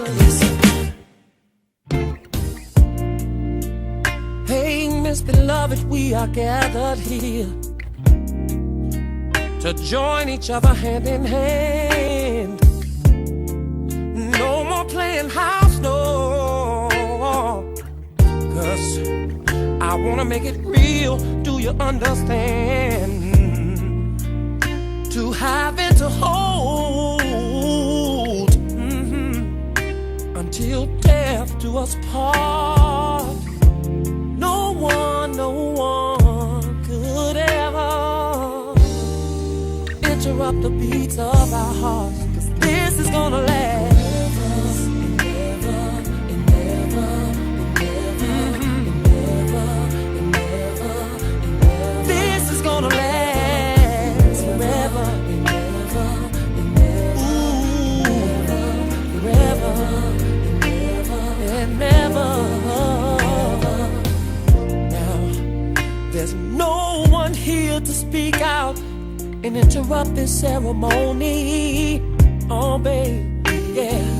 listen. Hey, Miss Beloved, we are gathered here to join each other hand in hand. No more playing house, no, 'cause I wanna make it real, do you understand? To have and to hold, until death do us part. No one could ever interrupt the beats of our hearts, 'cause this is gonna last. This is gonna last forever. Ooh, forever and never. Now, there's no one here to speak out and interrupt this ceremony. Oh, baby, yeah.